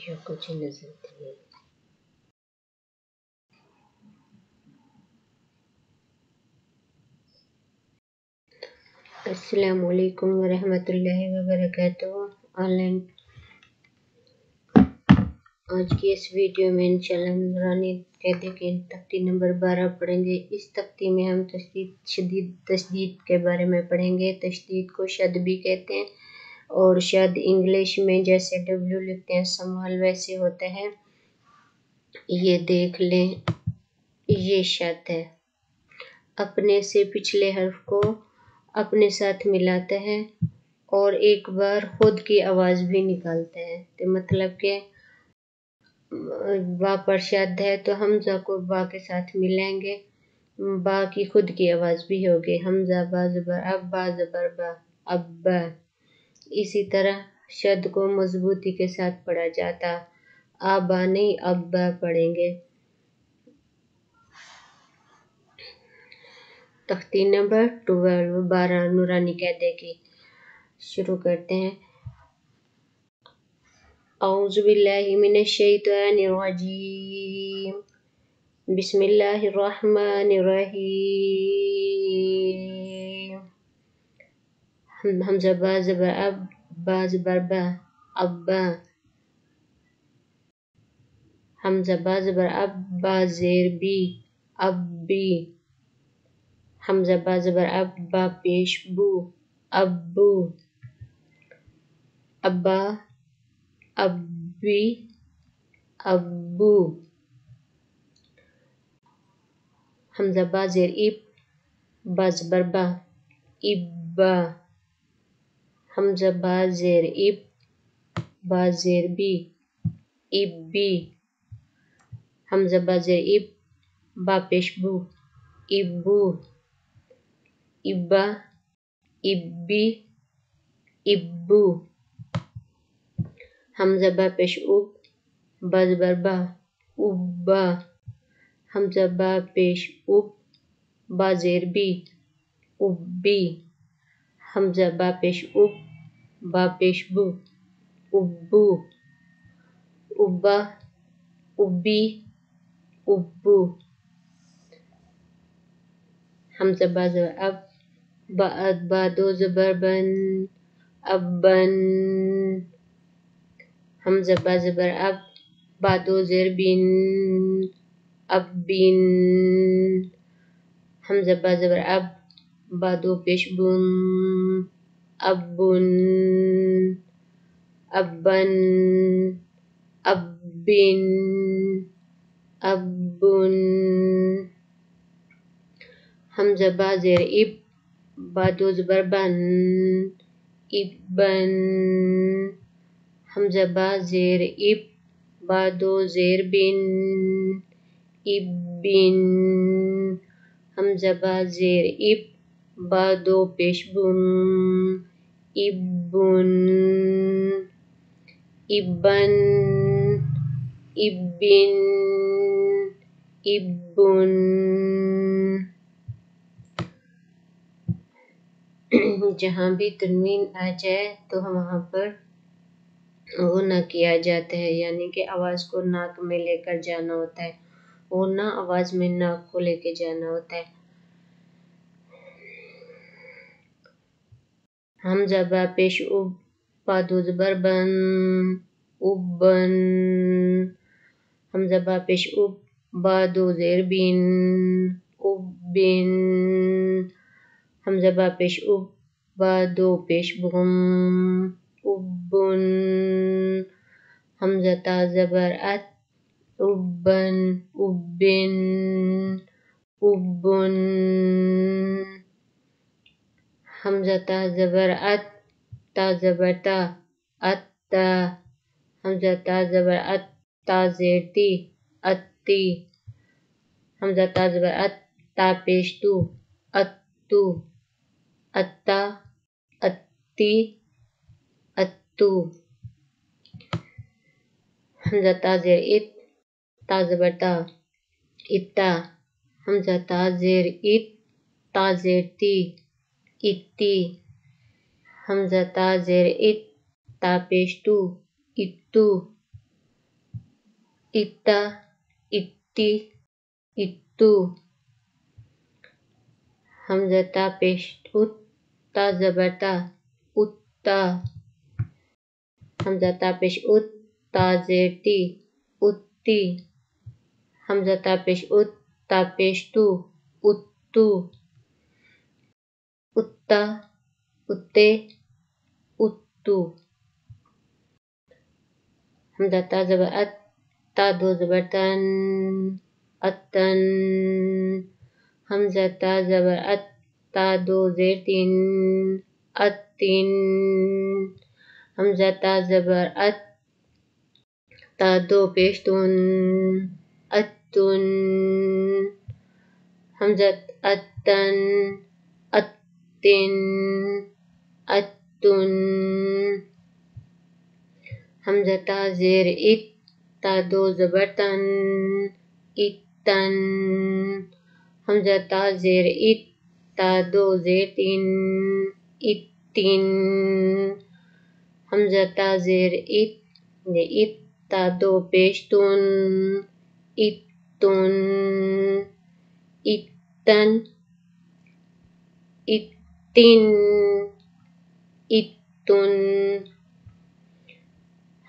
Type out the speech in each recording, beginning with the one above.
یا کچھ نظر تھی۔ السلام علیکم ورحمۃ اللہ وبرکاتہ۔ آن لائن آج کی اس ویڈیو میں انشاءاللہ ہم نورانی قاعدے کے تختی نمبر 12 پڑھیں گے۔ اس تختی میں ہم تشدید کے بارے میں پڑھیں گے۔ تشدید کو شد بھی کہتے ہیں اور شد انگلش میں جیسے W لکھتے ہیں سمال ویسے ہوتا ہے۔ یہ دیکھ لیں، یہ شد ہے، اپنے سے پچھلے حرف کو اپنے ساتھ ملاتا ہے اور ایک بار خود کی آواز بھی نکالتا ہے۔ تو مطلب کہ با پر شد ہے تو حمزہ کو با کے ساتھ ملائیں گے، با کی خود کی آواز بھی ہوگی۔ حمزہ با زبر اب، با زبر با، اب با۔ اسی طرح شد کو مضبوطی کے ساتھ پڑھا جاتا، آبا نہیں اب با پڑھیں گے۔ تختی نمبر 12 نورانی قاعدے کی شروع کرتے ہیں۔ اعوذ باللہ من الشیطان الرجیم، بسم اللہ الرحمن الرحیم۔ حمزہ با زبر اب، با زبر با، ابا۔ حمزہ با زبر اب، با زیر بی، اب بی۔ حمزہ با زبر اب، با پیش بو، ابو۔ ابا، ابی، ابو۔ حمزہ با زیر اب، با زبر با، ابا۔ حمزہ با زیر اب، با زیر بی، ابی۔ حمزہ با زیر اب، با پیش بو، ابو۔ ابا، ابی، ابو۔ حمزہ با پیش اب، با زبر با، ابا۔ حمزہ با پیش اب، با زیر بی، ابی۔ حمزہ با پیش اب، با پیش بو، ابو۔ ابا، ابی، ابو۔ حمزہ با زبر اب، با دو زبر بن، ابن۔ حمزہ با زبر اب، با دو زیر بن، ابن۔ حمزہ با زبر اب، با دو پیش بن، ابن، ابن، ابن، ابن۔ حمزہ با زیر اب، با دو زبر بن، ابن۔ حمزہ با زیر اب، با دو زیر بن، ابن۔ حمزہ با زیر اب، با دو پیش بن، ابن، ابن، ابن، ابن۔ جہاں بھی تنوین آ جائے تو وہاں پر غنہ کیا جاتا ہے، یعنی کہ آواز کو ناک میں لے کر جانا ہوتا ہے، غنہ آواز میں ناک کو لے کے جانا ہوتا ہے۔ حمزہ با پیش اب، با دو زبر بن، ابن۔ حمزہ با پیش اب، با دو زیر بن، ابن۔ حمزہ با پیش اب، با دو پیش بن، ابن۔ حمزہ تا زبر ات، ابن، ابن، ابن۔ حمزہ تا زبر ات، تا زبر تا، اتا۔ حمزہ تا زبر ات، تا زیر تی، اتی۔ حمزہ تا زبر ات، تا پیش تو، اتو، اتا، اتی، اتو۔ حمزہ تا زیر ات، تا زبر تا، اتا۔ حمزہ تا زیر ات، تا زیر تی، اتی۔ حمزہ تا زیر ات، تا پیش تو، اتو، Ita, itti, ittu. Hamzah ta pesh ut, ta zabar ta, utta. Hamzah ta pesh ut, ta zer ti, utti. Hamzah ta pesh ut, ta pesh tu, uttu. Utta, utte, uttu. Hamzah ta zabar at, ta do zabar tan, attan. Hamzah ta zabar at, ta do zer tin, attin. Hamzah ta zabar at, ta do pesh tun, attun. Hamzah attan, attin, attun. Hamzah ta zer it, ta do zabar tan, ittan. Hamzah ta zer it, ta do zer tin, ittin. Hamzah ta zer it, ta do pesh tun, ittun. Ittan, ittin, ittun.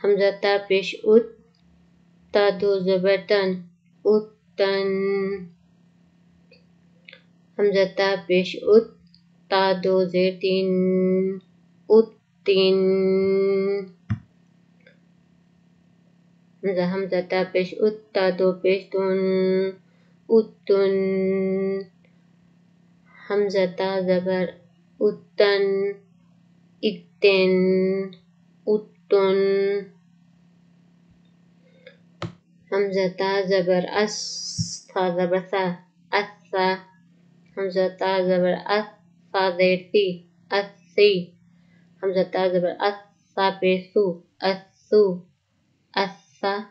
Hamzah ta pesh ut, ta do zabar tan, uttan. Hamzah ta pesh ut, ta do zer tin, uttin. Hamzah ta pesh ut, ta do pesh tun, uttun. Hamzah ta zabar uttan, itten, uttun. Hamzah ta zabar as, ta zabar sa, assa. Hamzah ta zabar as, sa zer ti, assi. Hamzah ta zabar as, sa pesh su, assu. Assa,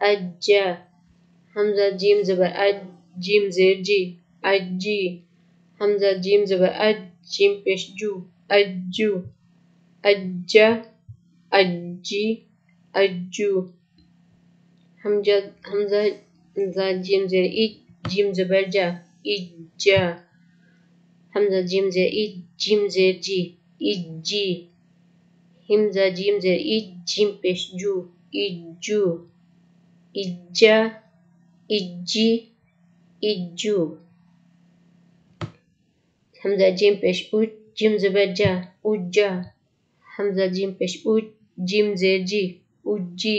اجا، حمزہ جیم زبر اج، جیم زیر جی، اجی، حمزہ جیم زبر اج، جیم پیش جو، اجو، اجا، اجی، اجو، حمزہ جیم زیر ای، جیم زبر جا، اجا، حمزہ جیم زیر ای، جیم زیر جی، اجی، حمزہ جیم زیر ای، جیم پیش جو، اجو، اجا، اجی، اجو، حمزہ جیم پیش او، جیم زبر جا، اجا، حمزہ جیم پیش او، جیم زیر جی، اجی،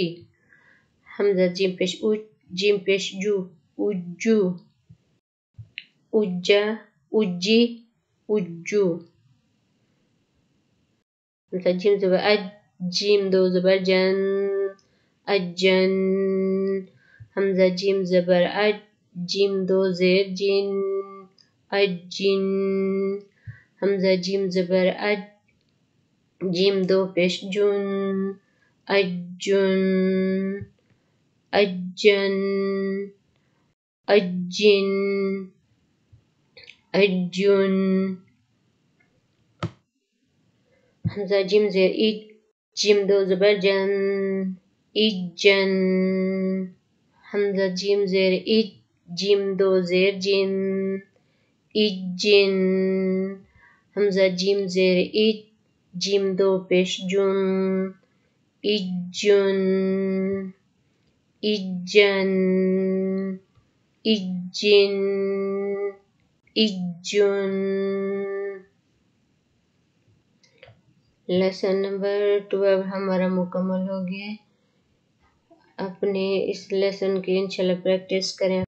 حمزہ جیم پیش او، جیم پیش جو، اجو، اجا، اجی، اجو، حمزہ جیم زبر اج، جیم دو زبر جن، اجن، حمزہ جیم زبر اج، جیم دو زیر جن، اجن، حمزہ جیم زبر اج، جیم دو پیش جن، اجن، اجن، اجن، اجن، حمزہ جیم زیر ای، جیم دو زبر جن، ایجن، حمزہ جیم زیر ای، جیم دو زیر جن، ایجن، حمزہ جیم زیر ای، جیم دو پیش جن، ایجن، ایجن، ایجن، ایجن۔ لیسن نمبر 12 ہمارا مکمل ہو گیا۔ اپنے اس لیسن کی انشاءاللہ پریکٹس کریں۔